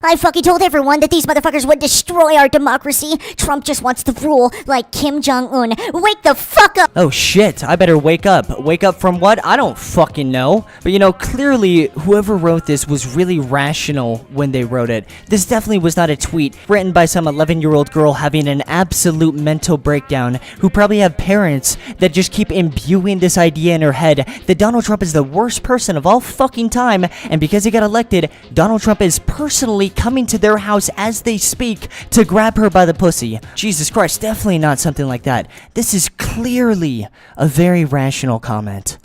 I fucking told everyone that these motherfuckers would destroy our democracy. Trump just wants to rule like Kim Jong-un. Wake the fuck up! Oh shit, I better wake up. Wake up from what? I don't fucking know. But you know, clearly, whoever wrote this was really rational when they wrote it. This definitely was not a tweet written by some 11-year-old girl having an absolute mental breakdown, who probably have parents that just keep imbuing this idea in her head that Donald Trump is the worst person of all fucking time, and because he got elected, Donald Trump is personally coming to their house as they speak to grab her by the pussy. Jesus Christ, definitely not something like that. This is clearly a very rational comment.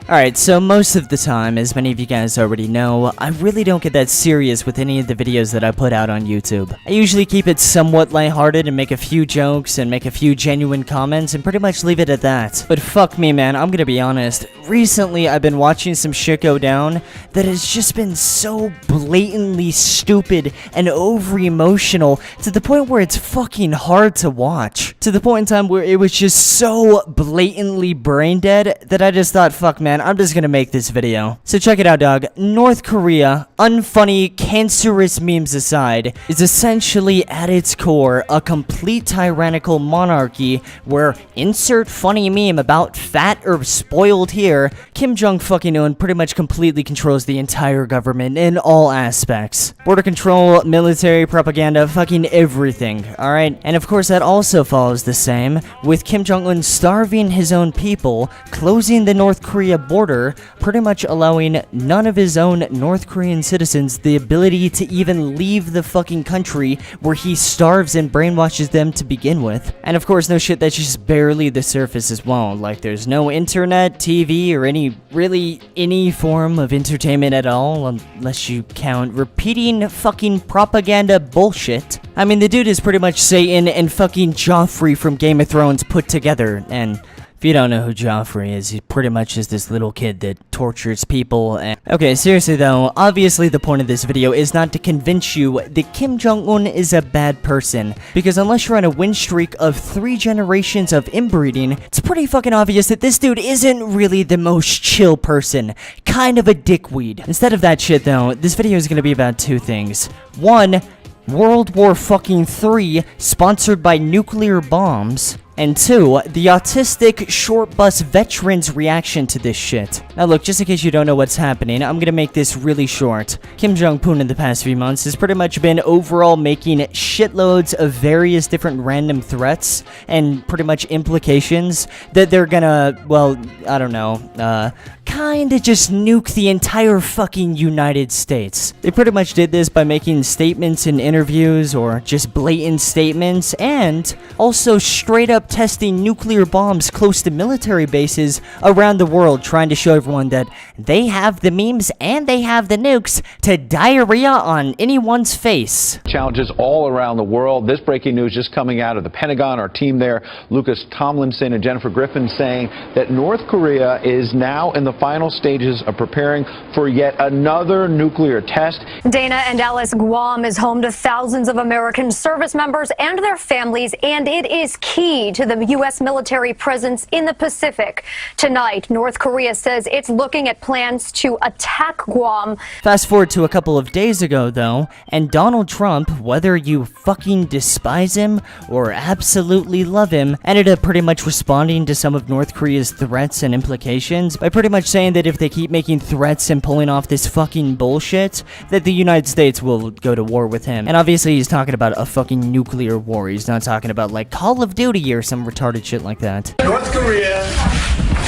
Alright, so most of the time, as many of you guys already know, I really don't get that serious with any of the videos that I put out on YouTube. I usually keep it somewhat lighthearted and make a few jokes and make a few genuine comments and pretty much leave it at that. But fuck me, man, I'm gonna be honest. Recently, I've been watching some shit go down that has just been so blatantly stupid and over-emotional to the point where it's fucking hard to watch. To the point in time where it was just so blatantly brain dead that I just thought, fuck man, I'm just gonna make this video. So check it out, dog. North Korea, unfunny, cancerous memes aside, is essentially at its core a complete tyrannical monarchy where insert funny meme about fat or spoiled here, Kim Jong-un pretty much completely controls the entire government in all aspects. Border control, military, propaganda, fucking everything, alright? And of course that also follows the same, with Kim Jong-un starving his own people, closing the North Korea border, pretty much allowing none of his own North Korean citizens the ability to even leave the fucking country where he starves and brainwashes them to begin with. And of course, no shit, that's just barely the surface as well. Like, there's no internet, TV, or any form of entertainment at all, unless you count repeating fucking propaganda bullshit. I mean, the dude is pretty much Satan and fucking Joffrey from Game of Thrones put together, and if you don't know who Joffrey is, he pretty much is this little kid that tortures people and... Okay, seriously though, obviously the point of this video is not to convince you that Kim Jong-un is a bad person, because unless you're on a win streak of 3 generations of inbreeding, it's pretty fucking obvious that this dude isn't really the most chill person. Kind of a dickweed. Instead of that shit though, this video is gonna be about 2 things. 1, World War fucking 3, sponsored by nuclear bombs. And 2, the autistic short bus veterans' reaction to this shit. Now look, just in case you don't know what's happening, I'm gonna make this really short. Kim Jong-un in the past few months has pretty much been overall making shitloads of various different random threats and pretty much implications that they're gonna, well, I don't know, kinda just nuke the entire fucking United States. They pretty much did this by making statements in interviews or just blatant statements, and also straight up testing nuclear bombs close to military bases around the world, trying to show everyone that they have the memes and they have the nukes to diarrhea on anyone's face. Challenges all around the world. This breaking news just coming out of the Pentagon. Our team there, Lucas Tomlinson and Jennifer Griffin, saying that North Korea is now in the final stages of preparing for yet another nuclear test. Dana and Alice, Guam is home to thousands of American service members and their families, and it is key to the U.S. military presence in the Pacific. Tonight, North Korea says it's looking at plans to attack Guam. Fast forward to a couple of days ago, though, and Donald Trump, whether you fucking despise him or absolutely love him, ended up pretty much responding to some of North Korea's threats and implications by pretty much saying that if they keep making threats and pulling off this fucking bullshit, that the United States will go to war with him. And obviously he's talking about a fucking nuclear war. He's not talking about like Call of Duty or some retarded shit like that. North Korea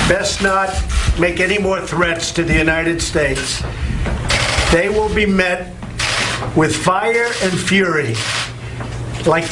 best not make any more threats to the United States. They will be met with fire and fury like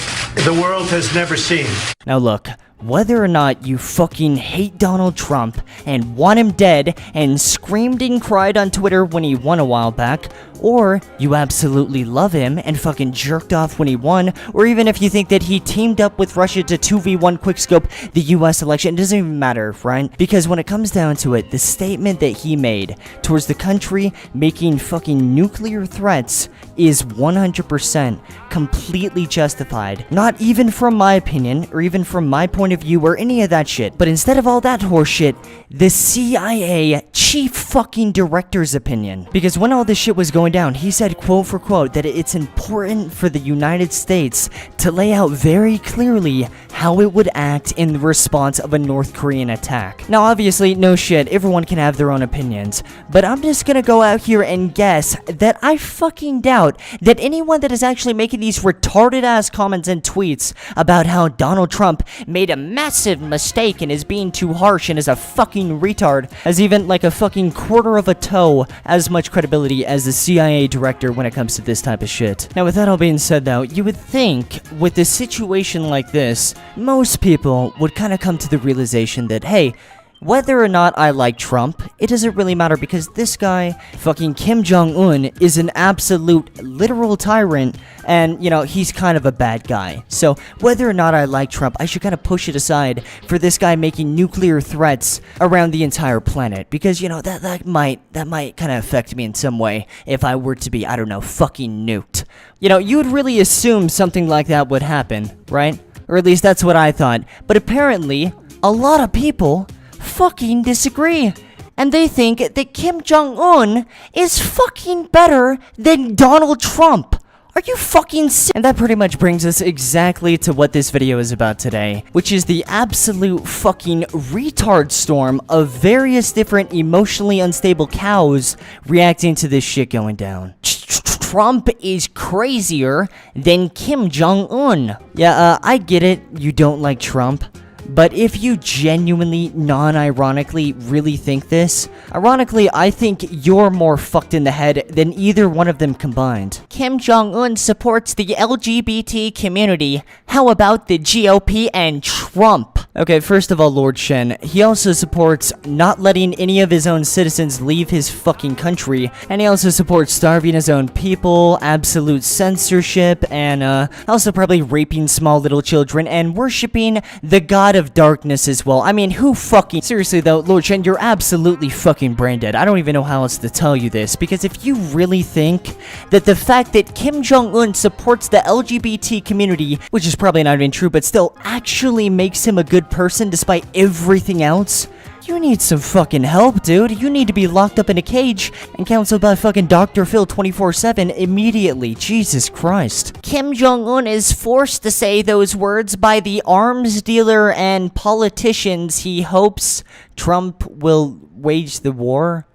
the world has never seen. Now look, whether or not you fucking hate Donald Trump and want him dead and screamed and cried on Twitter when he won a while back, or you absolutely love him and fucking jerked off when he won, or even if you think that he teamed up with Russia to 2v1 quickscope the US election, it doesn't even matter, right? Because when it comes down to it, the statement that he made towards the country making fucking nuclear threats is 100% completely justified. Not even from my opinion, or even from my point of view, or any of that shit. But instead of all that horseshit, the CIA chief fucking director's opinion. Because when all this shit was going going down. He said, quote for quote, that it's important for the United States to lay out very clearly how it would act in the response of a North Korean attack. Now, obviously, no shit, everyone can have their own opinions, but I'm just gonna go out here and guess that I fucking doubt that anyone that is actually making these retarded ass comments and tweets about how Donald Trump made a massive mistake and is being too harsh and is a fucking retard has even like a fucking quarter of a toe as much credibility as the CIA director when it comes to this type of shit. Now, with that all being said though, you would think with a situation like this, most people would kind of come to the realization that, hey, whether or not I like Trump, it doesn't really matter because this guy, fucking Kim Jong-un, is an absolute literal tyrant and, you know, he's kind of a bad guy. So, whether or not I like Trump, I should kind of push it aside for this guy making nuclear threats around the entire planet because, you know, that might kind of affect me in some way if I were to be, I don't know, fucking nuked. You know, you would really assume something like that would happen, right? Or at least that's what I thought. But apparently, a lot of people fucking disagree. And they think that Kim Jong-un is fucking better than Donald Trump. Are you fucking sick? And that pretty much brings us exactly to what this video is about today, which is the absolute fucking retard storm of various different emotionally unstable cows reacting to this shit going down. Trump is crazier than Kim Jong-un. Yeah, I get it, you don't like Trump. But if you genuinely, non-ironically really think this, ironically, I think you're more fucked in the head than either one of them combined. Kim Jong-un supports the LGBT community. How about the GOP and Trump? Okay, first of all, Lord Shen, he also supports not letting any of his own citizens leave his fucking country, and he also supports starving his own people, absolute censorship, and also probably raping small little children and worshipping the god of darkness as well. I mean, who fucking... Seriously though, Lord Shen, you're absolutely fucking brain dead. I don't even know how else to tell you this, because if you really think that the fact that Kim Jong-un supports the LGBT community, which is probably not even true, but still actually makes him a good person despite everything else, you need some fucking help, dude. You need to be locked up in a cage and counseled by fucking Dr. Phil 24/7 immediately. Jesus Christ. Kim Jong-un is forced to say those words by the arms dealer and politicians he hopes Trump will wage the war.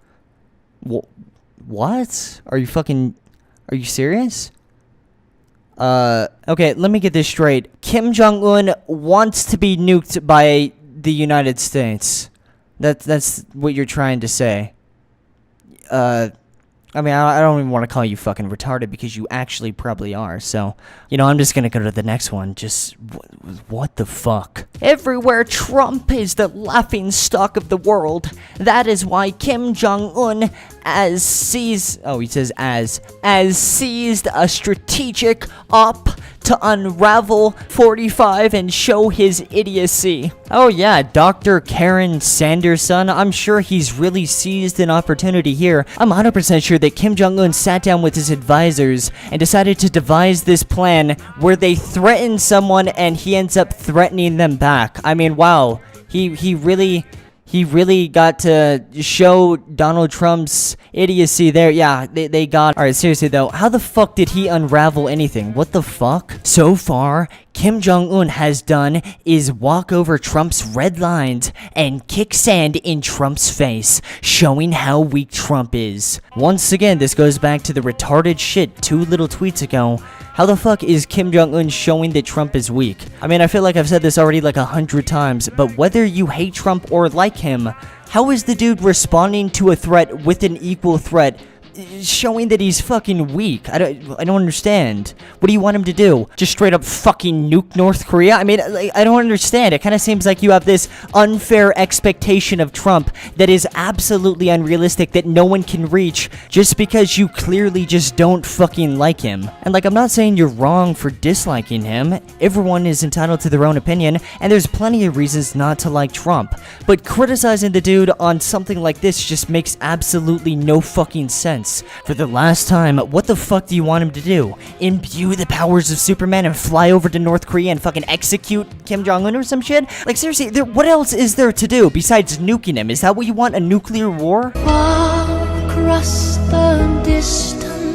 What? Are you serious? Okay, let me get this straight. Kim Jong-un wants to be nuked by the United States. That's what you're trying to say. I mean, I don't even want to call you fucking retarded because you actually probably are. So, you know, I'm just gonna go to the next one. Just, what the fuck? Everywhere Trump is the laughing stock of the world. That is why Kim Jong-un seized a strategic op to unravel 45 and show his idiocy. Oh yeah, Dr. Karen Sanderson, I'm sure he's really seized an opportunity here. I'm 100% sure that Kim Jong-un sat down with his advisors and decided to devise this plan where they threaten someone and he ends up threatening them back. I mean, wow, he really got to show Donald Trump's idiocy there. Yeah, they got... Alright, seriously though, how the fuck did he unravel anything? What the fuck? So far, Kim Jong-un has done is walk over Trump's red lines and kick sand in Trump's face, showing how weak Trump is. Once again, this goes back to the retarded shit 2 little tweets ago. How the fuck is Kim Jong-un showing that Trump is weak? I mean, I feel like I've said this already like 100 times, but whether you hate Trump or like him, how is the dude responding to a threat with an equal threat, showing that he's fucking weak? I don't understand. What do you want him to do? Just straight up fucking nuke North Korea? I mean, like, I don't understand. It kind of seems like you have this unfair expectation of Trump that is absolutely unrealistic, that no one can reach just because you clearly just don't fucking like him. And like, I'm not saying you're wrong for disliking him. Everyone is entitled to their own opinion, and there's plenty of reasons not to like Trump. But criticizing the dude on something like this just makes absolutely no fucking sense. For the last time, what the fuck do you want him to do? Imbue the powers of Superman and fly over to North Korea and fucking execute Kim Jong-un or some shit? Like, seriously, what else is there to do besides nuking him? Is that what you want, a nuclear war? Across the distant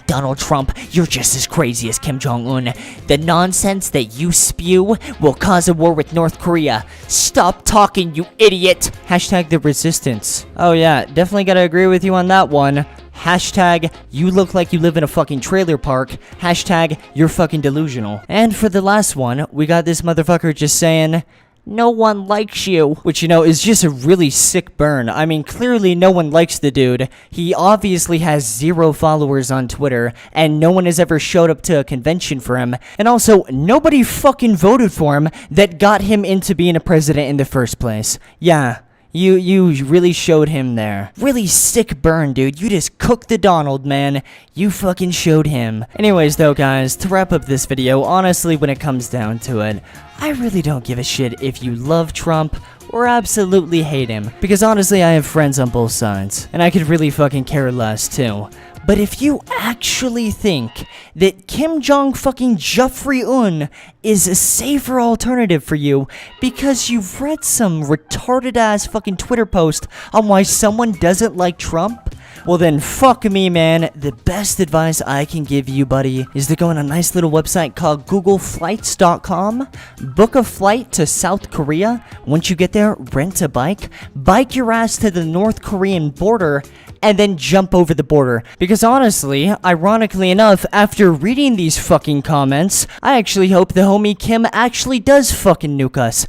Donald Trump, you're just as crazy as Kim Jong-un. The nonsense that you spew will cause a war with North Korea. Stop talking, you idiot. Hashtag the resistance. Oh yeah, definitely gotta agree with you on that one. Hashtag, you look like you live in a fucking trailer park. Hashtag, you're fucking delusional. And for the last one, we got this motherfucker just saying, no one likes you. Which, is just a really sick burn. I mean, clearly no one likes the dude. He obviously has 0 followers on Twitter, and no one has ever showed up to a convention for him. And also, nobody fucking voted for him that got him into being a president in the first place. Yeah. You really showed him there. Really sick burn, dude. You just cooked the Donald, man. You fucking showed him. Anyways, though, guys, to wrap up this video, honestly, when it comes down to it, I really don't give a shit if you love Trump or absolutely hate him. Because honestly, I have friends on both sides, and I could really fucking care less, too. But if you actually think that Kim Jong fucking Jeffrey-un is a safer alternative for you because you've read some retarded ass fucking Twitter post on why someone doesn't like Trump, well then fuck me, man. The best advice I can give you, buddy, is to go on a nice little website called googleflights.com, book a flight to South Korea. Once you get there, rent a bike your ass to the North Korean border, and then jump over the border. Because honestly, ironically enough, after reading these fucking comments, I actually hope the homie Kim actually does fucking nuke us.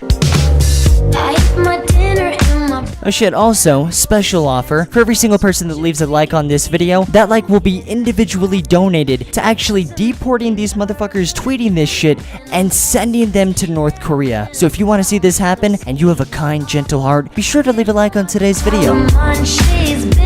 Oh shit, also, special offer. For every single person that leaves a like on this video, that like will be individually donated to actually deporting these motherfuckers tweeting this shit and sending them to North Korea. So if you want to see this happen and you have a kind, gentle heart, be sure to leave a like on today's video.